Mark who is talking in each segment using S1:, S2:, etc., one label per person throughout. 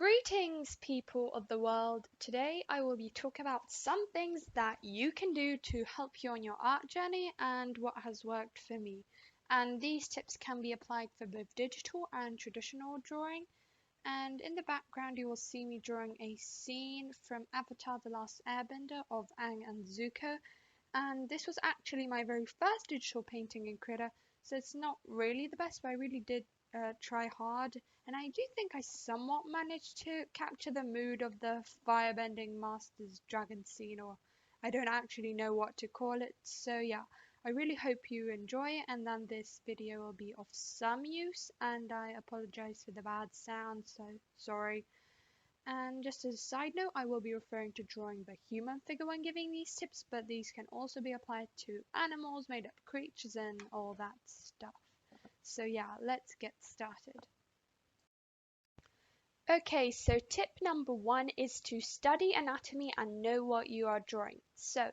S1: Greetings, people of the world. Today I will be talking about some things that you can do to help you on your art journey and what has worked for me. And these tips can be applied for both digital and traditional drawing. And in the background, you will see me drawing a scene from Avatar: The Last Airbender of Aang and Zuko. And this was actually my very first digital painting in Krita, so it's not really the best, but I really did try hard, and I do think I somewhat managed to capture the mood of the firebending master's dragon scene, or I don't actually know what to call it. So yeah, I really hope you enjoy it, and then this video will be of some use, and I apologize for the bad sound, so sorry. And just as a side note, I will be referring to drawing the human figure when giving these tips, but these can also be applied to animals, made up creatures, and all that stuff. So yeah, let's get started. Okay, so tip number one is to study anatomy and know what you are drawing. So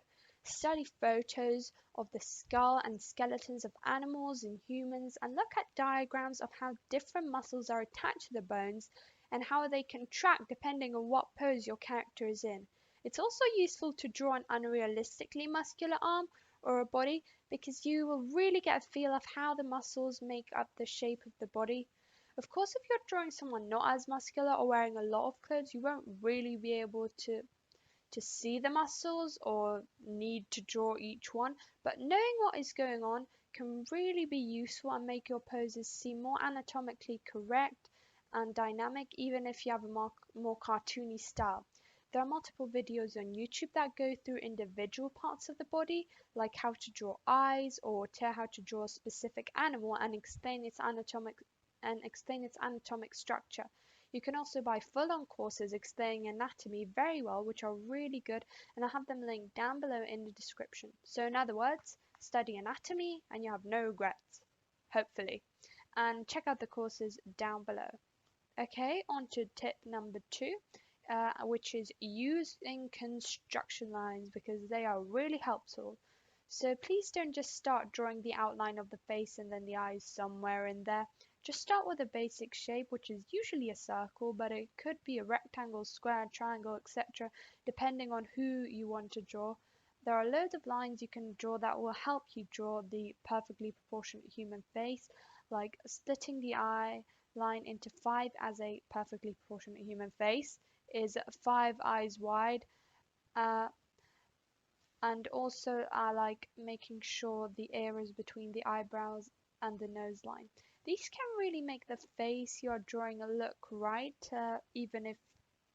S1: study photos of the skull and skeletons of animals and humans, and look at diagrams of how different muscles are attached to the bones and how they contract depending on what pose your character is in. It's also useful to draw an unrealistically muscular arm or a body because you will really get a feel of how the muscles make up the shape of the body. Of course, if you're drawing someone not as muscular or wearing a lot of clothes, you won't really be able to see the muscles or need to draw each one, but knowing what is going on can really be useful and make your poses seem more anatomically correct and dynamic, even if you have a more cartoony style. There are multiple videos on YouTube that go through individual parts of the body, like how to draw eyes or how to draw a specific animal and explain its anatomic structure. You can also buy full-on courses explaining anatomy very well, which are really good, and I'll have them linked down below in the description. So in other words, study anatomy and you have no regrets, hopefully. And check out the courses down below. Okay, on to tip number two, which is using construction lines because they are really helpful. So please don't just start drawing the outline of the face and then the eyes somewhere in there. Just start with a basic shape, which is usually a circle, but it could be a rectangle, square, triangle, etc., depending on who you want to draw. There are loads of lines you can draw that will help you draw the perfectly proportionate human face, like splitting the eye line into 5 as a perfectly proportionate human face is 5 eyes wide, and also like making sure the areas between the eyebrows and the nose line. These can really make the face you're drawing look right, even if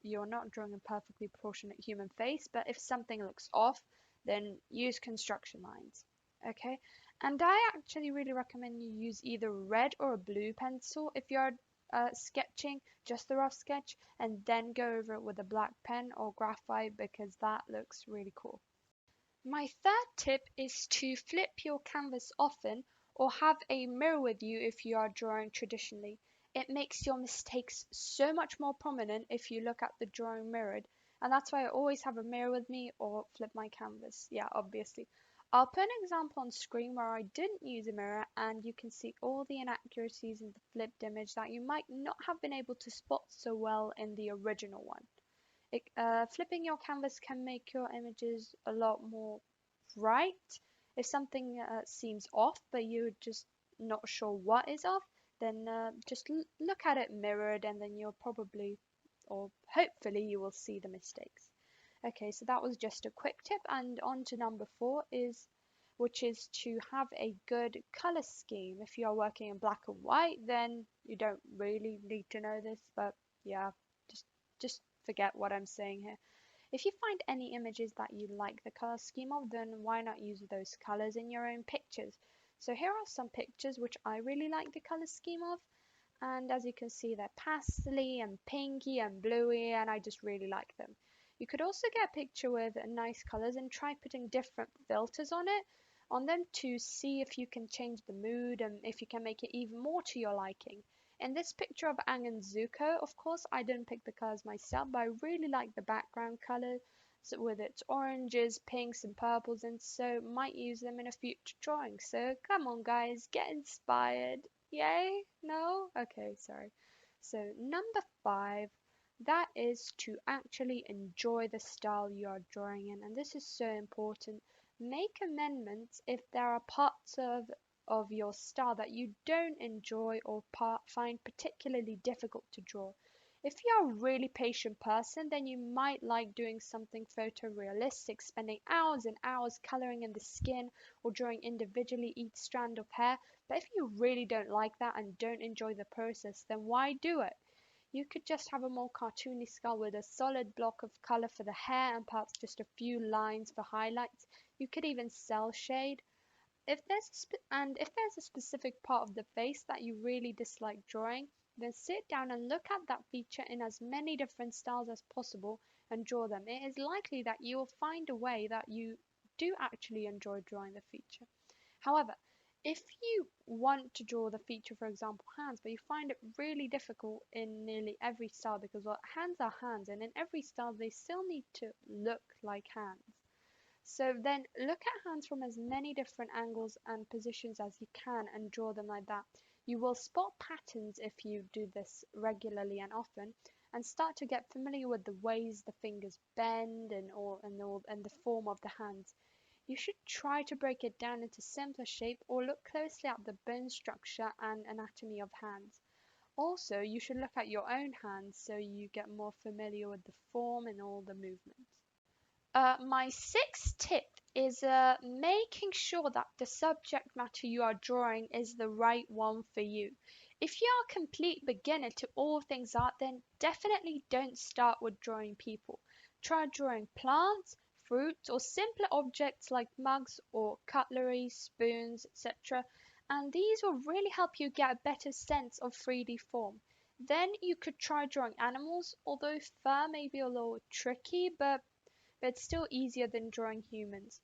S1: you're not drawing a perfectly proportionate human face, but if something looks off, then use construction lines. Okay, and I actually really recommend you use either red or a blue pencil if you're sketching just the rough sketch, and then go over it with a black pen or graphite because that looks really cool. My third tip is to flip your canvas often or have a mirror with you if you are drawing traditionally. It makes your mistakes so much more prominent if you look at the drawing mirrored, and that's why I always have a mirror with me or flip my canvas. Yeah, obviously. I'll put an example on screen where I didn't use a mirror and you can see all the inaccuracies in the flipped image that you might not have been able to spot so well in the original one. Flipping your canvas can make your images a lot more right. If something seems off, but you're just not sure what is off, then just look at it mirrored, and then you'll probably, or hopefully, you will see the mistakes. Okay, so that was just a quick tip, and on to number 4 which is to have a good color scheme. If you are working in black and white, then you don't really need to know this, but yeah, just forget what I'm saying here. If you find any images that you like the color scheme of, then why not use those colors in your own pictures? So here are some pictures which I really like the color scheme of, and as you can see, they're pastely and pinky and bluey, and I just really like them. You could also get a picture with nice colors and try putting different filters on them to see if you can change the mood and if you can make it even more to your liking. In this picture of Aang and Zuko, of course, I didn't pick the colors myself, but I really like the background colors with its oranges, pinks, and purples, and so might use them in a future drawing. So come on, guys, get inspired. Yay? No? Okay, sorry. So number 5, That is to actually enjoy the style you are drawing in, and this is so important. Make amendments if there are parts of your style that you don't enjoy or find particularly difficult to draw. If you're a really patient person, then you might like doing something photorealistic, spending hours and hours coloring in the skin or drawing individually each strand of hair. But if you really don't like that and don't enjoy the process, then why do it? You could just have a more cartoony skull with a solid block of color for the hair and perhaps just a few lines for highlights. You could even cell shade. If there's a specific part of the face that you really dislike drawing, then sit down and look at that feature in as many different styles as possible and draw them. It is likely that you will find a way that you do actually enjoy drawing the feature. However, if you want to draw the feature, for example, hands, but you find it really difficult in nearly every style because, well, hands are hands, and in every style they still need to look like hands. So then look at hands from as many different angles and positions as you can and draw them like that. You will spot patterns if you do this regularly and often and start to get familiar with the ways the fingers bend and the form of the hands. You should try to break it down into simpler shape or look closely at the bone structure and anatomy of hands. Also, you should look at your own hands so you get more familiar with the form and all the movements. My sixth tip is making sure that the subject matter you are drawing is the right one for you. If you are a complete beginner to all things art, then definitely don't start with drawing people. Try drawing plants, fruits, or simpler objects like mugs or cutlery, spoons, etc. And these will really help you get a better sense of 3D form. Then you could try drawing animals, although fur may be a little tricky, but it's still easier than drawing humans.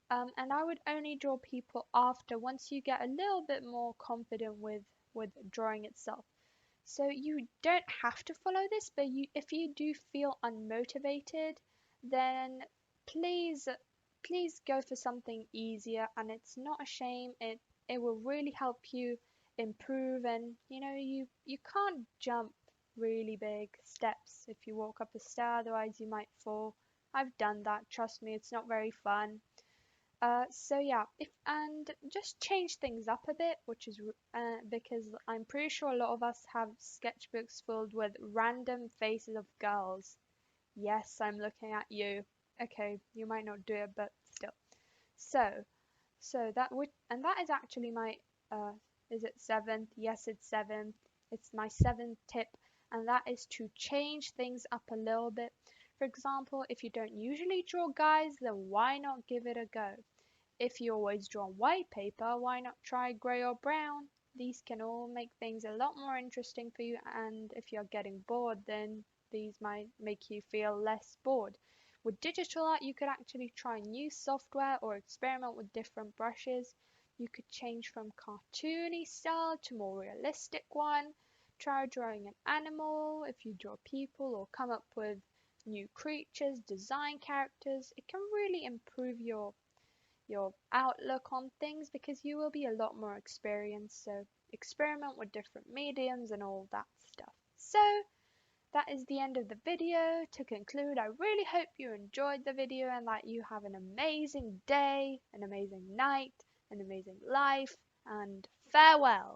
S1: And I would only draw people after once you get a little bit more confident with drawing itself. So you don't have to follow this, but if you do feel unmotivated, then please please go for something easier, and it's not a shame. It will really help you improve, and you can't jump really big steps if you walk up a stair, otherwise you might fall. I've done that, trust me, it's not very fun. So yeah, if and just change things up a bit, which is because I'm pretty sure a lot of us have sketchbooks filled with random faces of girls. Yes, I'm looking at you. Okay, you might not do it, but still. So, that is actually my is it seventh? Yes, it's seventh. It's my seventh tip, and that is to change things up a little bit. For example, if you don't usually draw guys, then why not give it a go? If you always draw on white paper, why not try grey or brown? These can all make things a lot more interesting for you, and if you're getting bored, then these might make you feel less bored. With digital art, you could actually try new software or experiment with different brushes. You could change from cartoony style to more realistic one. Try drawing an animal if you draw people, or come up with new creatures, design characters. It can really improve your outlook on things because you will be a lot more experienced. So experiment with different mediums and all that stuff. So that is the end of the video. To conclude, I really hope you enjoyed the video and that you have an amazing day, an amazing night, an amazing life, and farewell.